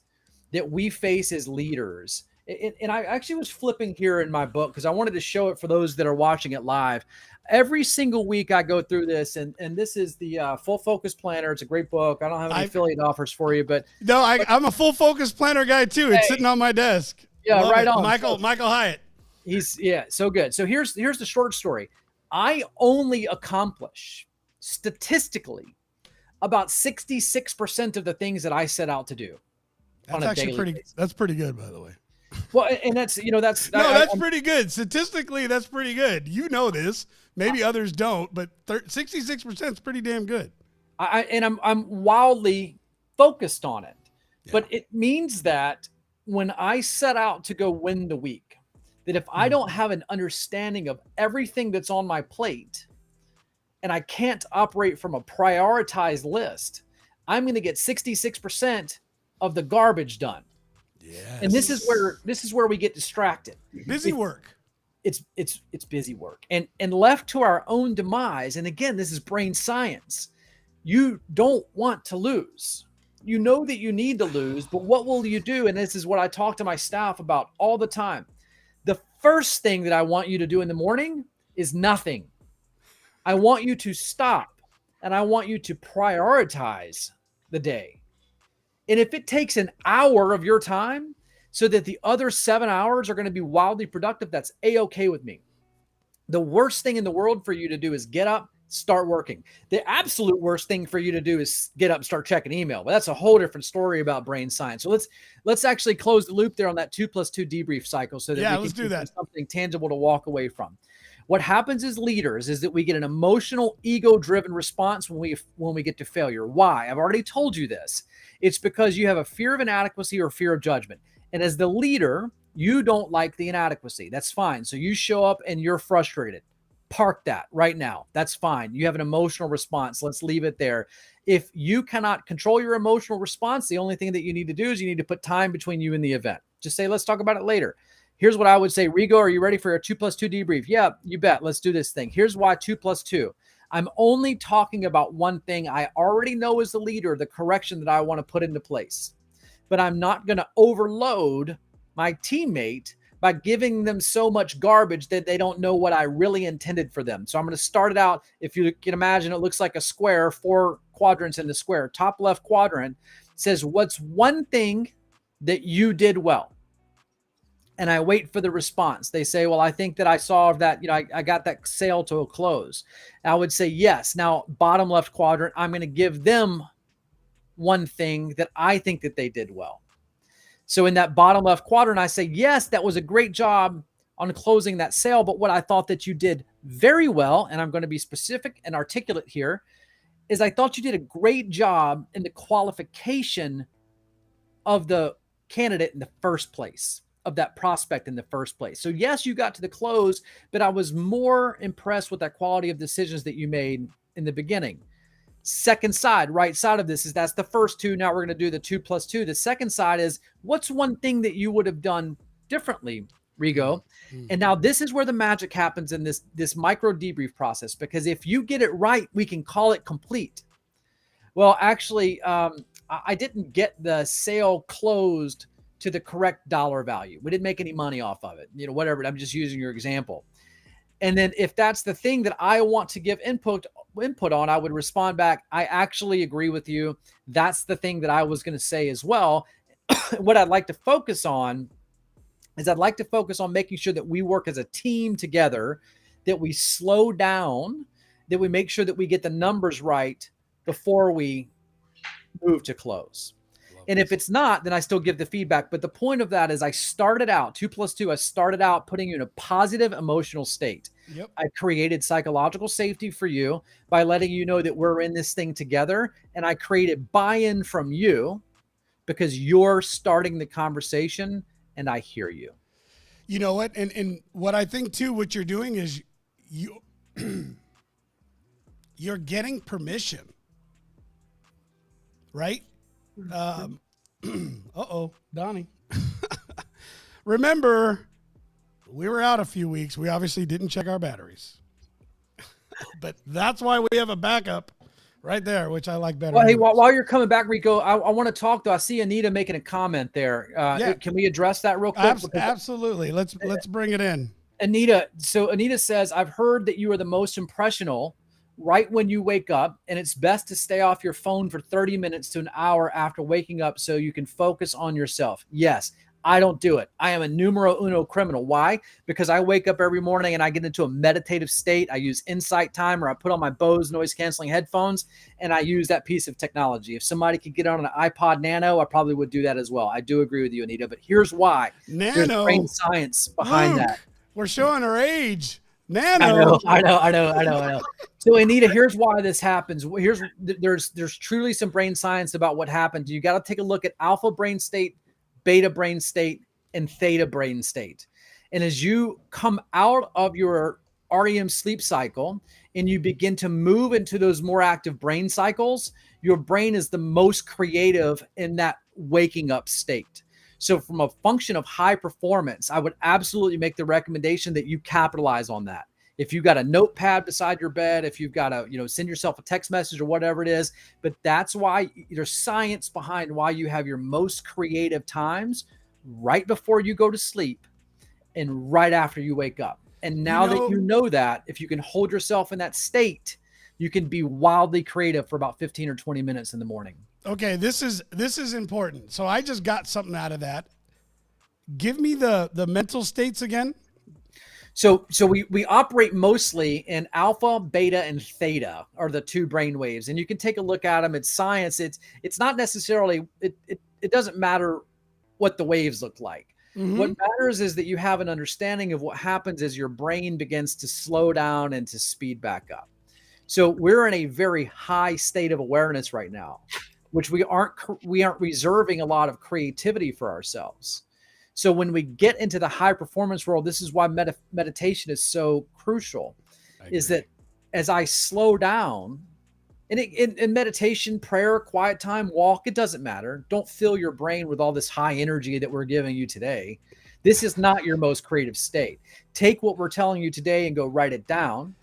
that we face as leaders, and I actually was flipping here in my book because I wanted to show it for those that are watching it live. Every single week I go through this, and this is the Full Focus Planner. It's a great book. I don't have any affiliate offers for you, but no, I'm a Full Focus Planner guy too. It's sitting on my desk. Yeah, Love right it. on. Michael Hyatt. He's so good. So here's the short story. I only accomplish statistically about 66% of the things that I set out to do. That's actually pretty good, by the way. Well, and that's that's pretty good. Statistically, that's pretty good. You know this. Maybe others don't, but 66% is pretty damn good. I'm wildly focused on it. Yeah. But it means that when I set out to go win the week, that if I don't have an understanding of everything that's on my plate and I can't operate from a prioritized list, I'm going to get 66% of the garbage done. Yes. And this is where we get distracted. Busy work. It's busy work. And left to our own demise, and again, this is brain science. You don't want to lose. You know that you need to lose, but what will you do? And this is what I talk to my staff about all the time. The first thing that I want you to do in the morning is nothing. I want you to stop and I want you to prioritize the day. And if it takes an hour of your time so that the other 7 hours are going to be wildly productive, that's A-okay with me. The worst thing in the world for you to do is get up, start working. The absolute worst thing for you to do is get up and start checking email. But that's a whole different story about brain science. So let's actually close the loop there on that 2+2 debrief cycle so that we can do something tangible to walk away from. What happens as leaders is that we get an emotional, ego-driven response when we get to failure. Why? I've already told you this. It's because you have a fear of inadequacy or fear of judgment. And as the leader, you don't like the inadequacy. That's fine. So you show up and you're frustrated. Park that right now. That's fine. You have an emotional response. Let's leave it there. If you cannot control your emotional response, the only thing that you need to do is you need to put time between you and the event. Just say, let's talk about it later. Here's what I would say. Rigo, are you ready for a 2+2 debrief? Yeah, you bet. Let's do this thing. Here's why 2+2. I'm only talking about one thing. I already know as the leader the correction that I want to put into place, but I'm not going to overload my teammate by giving them so much garbage that they don't know what I really intended for them. So I'm going to start it out. If you can imagine, it looks like a square, 4 quadrants in the square. Top left quadrant says, what's one thing that you did well? And I wait for the response. They say, well, I think that I saw that, I got that sale to a close. I would say, yes. Now, bottom left quadrant, I'm going to give them one thing that I think that they did well. So in that bottom left quadrant, I say, yes, that was a great job on closing that sale. But what I thought that you did very well, and I'm going to be specific and articulate here, is I thought you did a great job in the qualification of the candidate in the first place, of that prospect in the first place. So yes, you got to the close, but I was more impressed with that quality of decisions that you made in the beginning. Second side, right side of this is that's the first two. Now we're going to do the 2+2. The second side is what's one thing that you would have done differently, Rigo? Mm-hmm. And now this is where the magic happens in this micro debrief process, because if you get it right, we can call it complete. Well, actually, I didn't get the sale closed to the correct dollar value. We didn't make any money off of it, whatever. I'm just using your example. And then if that's the thing that I want to give input on, I would respond back, I actually agree with you. That's the thing that I was going to say as well. What I'd like to focus on is making sure that we work as a team together, that we slow down, that we make sure that we get the numbers right before we move to close. And if it's not, then I still give the feedback. But the point of that is I started out 2+2. I started out putting you in a positive emotional state. Yep. I created psychological safety for you by letting you know that we're in this thing together. And I created buy-in from you because you're starting the conversation and I hear you. You know what? And what I think too, what you're doing is you're getting permission, right? Donnie. Remember, we were out a few weeks. We obviously didn't check our batteries. But that's why we have a backup right there, which I like better. Well, hey, while you're coming back, Rico, I want to talk, though. I see Anita making a comment there. Yeah. Can we address that real quick? Absolutely. Let's bring it in. Anita says, I've heard that you are the most impressional right when you wake up, and it's best to stay off your phone for 30 minutes to an hour after waking up so you can focus on yourself. Yes, I don't do it. I am a numero uno criminal. Why? Because I wake up every morning and I get into a meditative state. I use Insight Timer. I put on my Bose noise canceling headphones and I use that piece of technology. If somebody could get on an iPod Nano, I probably would do that as well. I do agree with you, Anita, but here's why. Nano. There's brain science behind Luke, that. We're showing our age. Nano. I know. So Anita, here's why this happens. There's truly some brain science about what happens. You got to take a look at alpha brain state, beta brain state, and theta brain state. And as you come out of your REM sleep cycle and you begin to move into those more active brain cycles, your brain is the most creative in that waking up state. So from a function of high performance, I would absolutely make the recommendation that you capitalize on that. If you've got a notepad beside your bed, if you've got to, send yourself a text message or whatever it is, but that's why there's science behind why you have your most creative times right before you go to sleep and right after you wake up. And now that you know that, if you can hold yourself in that state, you can be wildly creative for about 15 or 20 minutes in the morning. Okay, this is important. So I just got something out of that. Give me the mental states again. So we operate mostly in alpha, beta, and theta are the two brain waves, and you can take a look at them. It's science. It's not necessarily it doesn't matter what the waves look like. What matters is that you have an understanding of what happens as your brain begins to slow down and to speed back up. So we're in a very high state of awareness right now, which we aren't reserving a lot of creativity for ourselves. So when we get into the high performance world, this is why meditation is so crucial, is that as I slow down, and in meditation, prayer, quiet time, walk, it doesn't matter. Don't fill your brain with all this high energy that we're giving you today. This is not your most creative state. Take what we're telling you today and go write it down,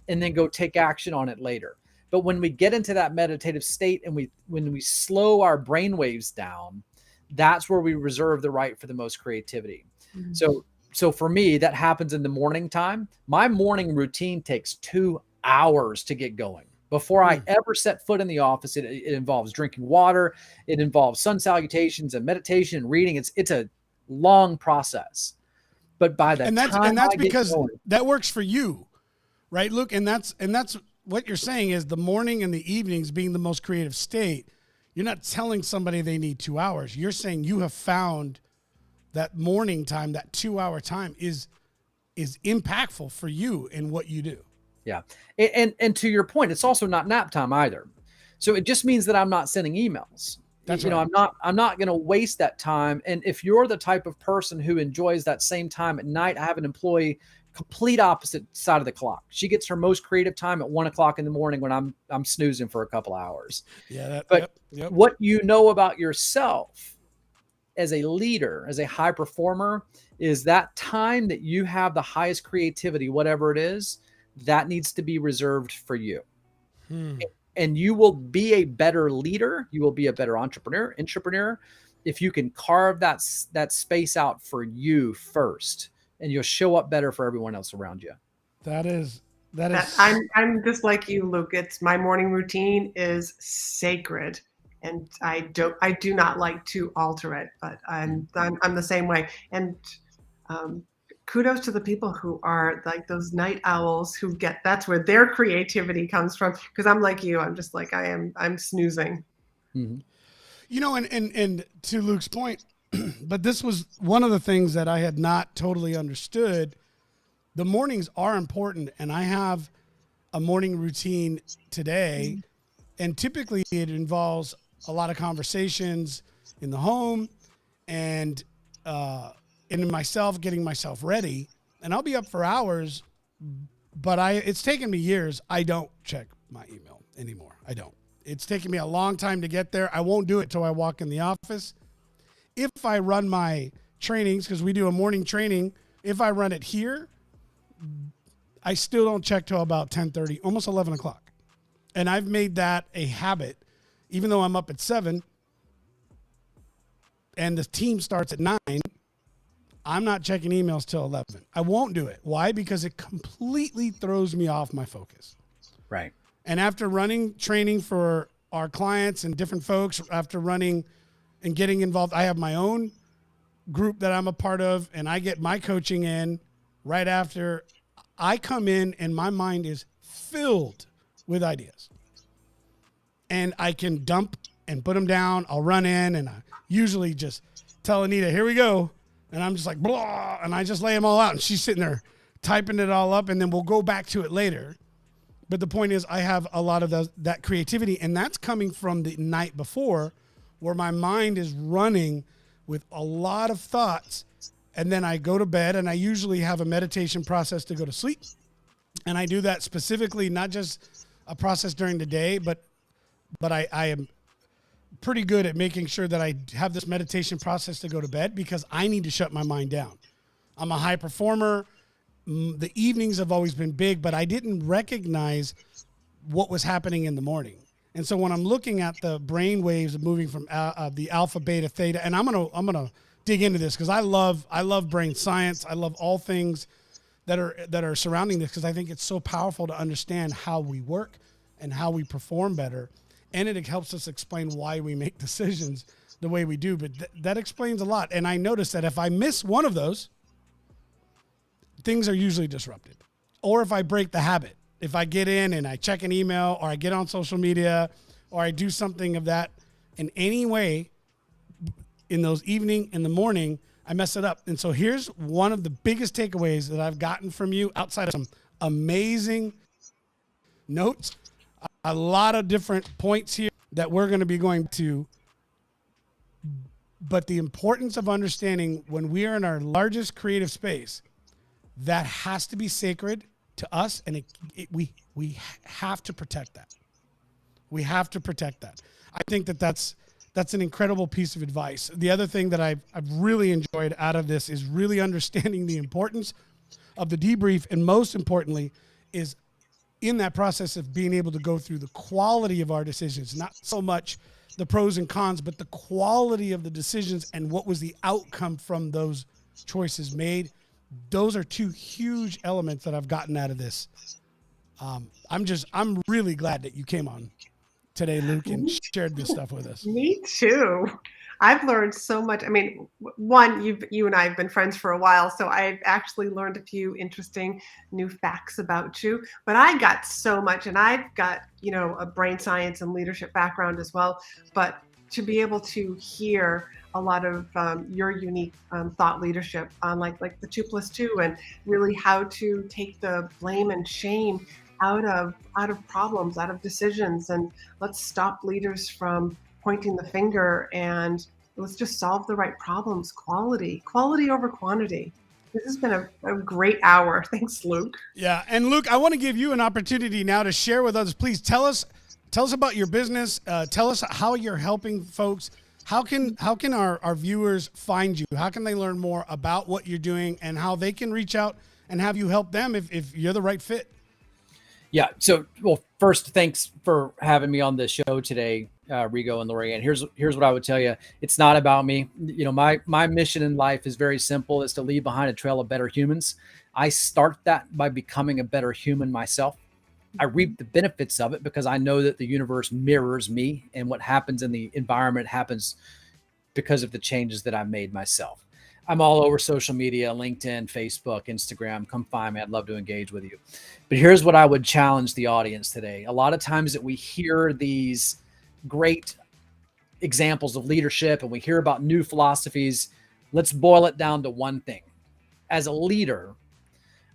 and then go take action on it later. But when we get into that meditative state and when we slow our brain waves down, that's where we reserve the right for the most creativity. So for me, that happens in the morning time. My morning routine takes 2 hours to get going. Before I ever set foot in the office, it involves drinking water. It involves sun salutations and meditation and reading. It's a long process. But by that that's because that works for you, right, Luke? And that's what you're saying is the morning and the evenings being the most creative state. You're not telling somebody they need 2 hours. You're saying you have found that morning time, that 2 hour time is impactful for you in what you do. Yeah. And to your point, it's also not nap time either. So it just means that I'm not sending emails. That's you right. know, I'm not going to waste that time. And if you're the type of person who enjoys that same time at night, I have an employee complete opposite side of the clock. She gets her most creative time at 1 o'clock in the morning when I'm snoozing for a couple hours. Yeah. But what you know about yourself as a leader, as a high performer, is that time that you have the highest creativity, whatever it is, that needs to be reserved for you. And you will be a better leader. You will be a better entrepreneur if you can carve that space out for you first, and you'll show up better for everyone else around you. That is. I'm just like you, Luke. It's my morning routine is sacred, and I do not like to alter it. But I'm the same way. And kudos to the people who are like those night owls who that's where their creativity comes from. Because I'm like you. I'm just like I'm snoozing. You know, and to Luke's point, but this was one of the things that I had not totally understood. The mornings are important, and I have a morning routine today, and typically it involves a lot of conversations in the home and in myself, getting myself ready. And I'll be up for hours, but it's taken me years. I don't check my email anymore. I don't. It's taken me a long time to get there. I won't do it till I walk in the office. If I run my trainings, because we do a morning training, if I run it here, I still don't check till about 10:30, almost 11 o'clock. And I've made that a habit, even though I'm up at 7 and the team starts at 9, I'm not checking emails till 11. I won't do it. Why? Because it completely throws me off my focus. Right. And after running training for our clients and different folks, after running and getting involved, I have my own group that I'm a part of, and I get my coaching in right after. I come in and my mind is filled with ideas. And I can dump and put them down. I'll run in and I usually just tell Anita, here we go. And I'm just like, blah, and I just lay them all out. And she's sitting there typing it all up, and then we'll go back to it later. But the point is I have a lot of that creativity, and that's coming from the night before where my mind is running with a lot of thoughts. And then I go to bed, and I usually have a meditation process to go to sleep. And I do that specifically, not just a process during the day, but I am pretty good at making sure that I have this meditation process to go to bed because I need to shut my mind down. I'm a high performer. The evenings have always been big, but I didn't recognize what was happening in the morning. And so when I'm looking at the brain waves moving from the alpha, beta, theta, and I'm gonna dig into this because I love brain science. I love all things that are surrounding this because I think it's so powerful to understand how we work and how we perform better. And it helps us explain why we make decisions the way we do. But that explains a lot. And I noticed that if I miss one of those, things are usually disrupted. Or if I break the habit, if I get in and I check an email or I get on social media or I do something of that in any way in those evening, in the morning, I mess it up. And so here's one of the biggest takeaways that I've gotten from you outside of some amazing notes, a lot of different points here that we're going to be going to. But the importance of understanding when we are in our largest creative space, that has to be sacred to us. And we have to protect that. We have to protect that. I think that's an incredible piece of advice. The other thing that I've really enjoyed out of this is really understanding the importance of the debrief. And most importantly is in that process of being able to go through the quality of our decisions, not so much the pros and cons, but the quality of the decisions and what was the outcome from those choices made. Those are two huge elements that I've gotten out of this. I'm really glad that you came on today, Luke, and shared this stuff with us. Me too. I've learned so much. I mean, one, you and I have been friends for a while, so I've actually learned a few interesting new facts about you. But I got so much, and I've got, a brain science and leadership background as well. But to be able to hear a lot of your unique thought leadership on like the 2+2 and really how to take the blame and shame out of problems, out of decisions, and let's stop leaders from pointing the finger and let's just solve the right problems. Quality over quantity. This has been a great hour. Thanks, Luke. Yeah. And Luke, I want to give you an opportunity now to share with others. Please tell us about your business. Tell us how you're helping folks. How can our viewers find you? How can they learn more about what you're doing and how they can reach out and have you help them if you're the right fit? Yeah. So, well, first, thanks for having me on the show today, Rigo and Laurie-Ann. Here's what I would tell you. It's not about me. My mission in life is very simple. It's to leave behind a trail of better humans. I start that by becoming a better human myself. I reap the benefits of it because I know that the universe mirrors me, and what happens in the environment happens because of the changes that I've made myself. I'm all over social media, LinkedIn, Facebook, Instagram. Come find me. I'd love to engage with you. But here's what I would challenge the audience today. A lot of times that we hear these great examples of leadership and we hear about new philosophies, let's boil it down to one thing. As a leader,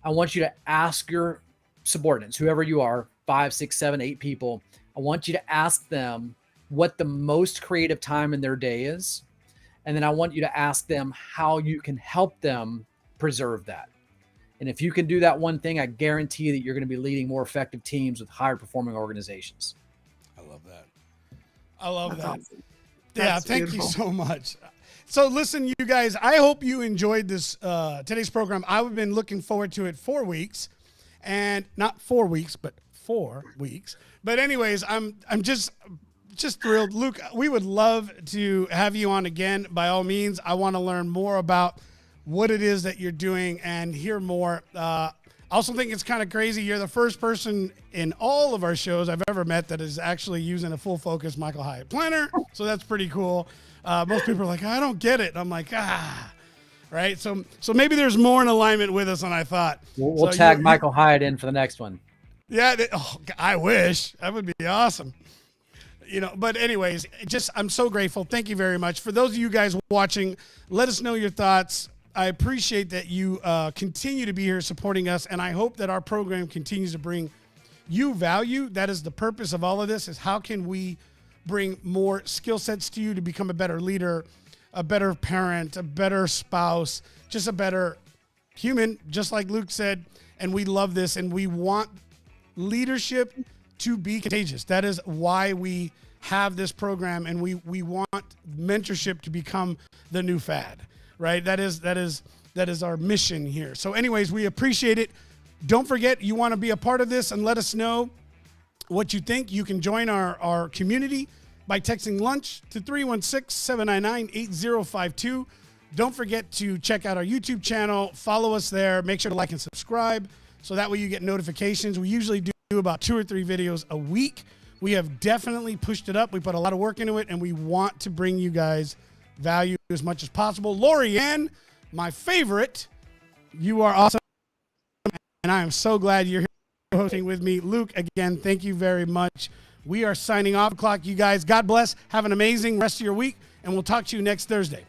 I want you to ask your subordinates, whoever you are, 5, 6, 7, 8 people, I want you to ask them what the most creative time in their day is. And then I want you to ask them how you can help them preserve that. And if you can do that one thing, I guarantee that you're going to be leading more effective teams with higher performing organizations. I love that. I love that. Awesome. Yeah, thank you so much. So listen, you guys, I hope you enjoyed this today's program. I've been looking forward to it 4 weeks, and not 4 weeks, but 4 weeks. But anyways, I'm just thrilled. Luke, we would love to have you on again. By all means, I want to learn more about what it is that you're doing and hear more. I also think it's kind of crazy. You're the first person in all of our shows I've ever met that is actually using a full focus Michael Hyatt planner. So that's pretty cool. Most people are like, I don't get it. I'm like, right. So maybe there's more in alignment with us than I thought. We'll tag Michael Hyatt in for the next one. Yeah. I wish. That would be awesome. But anyways, I'm so grateful. Thank you very much. For those of you guys watching, let us know your thoughts. I appreciate that you continue to be here supporting us, and I hope that our program continues to bring you value. That is the purpose of all of this, is how can we bring more skill sets to you to become a better leader, a better parent, a better spouse, just a better human, just like Luke said. And we love this, and we want leadership to be contagious. That is why we have this program, and we want mentorship to become the new fad, right? That is our mission here. So anyways, we appreciate it. Don't forget, you want to be a part of this and let us know what you think. You can join our community by texting lunch to 316-799-8052. Don't forget to check out our YouTube channel. Follow us there. Make sure to like and subscribe so that way you get notifications. We usually do about 2 or 3 videos a week. We have definitely pushed it up. We put a lot of work into it, and we want to bring you guys value as much as possible. Laurie-Ann, my favorite, you are awesome. and I am so glad you're here hosting with me. Luke, again, thank you very much. We are signing off. Clock, you guys. God bless. Have an amazing rest of your week, and we'll talk to you next Thursday.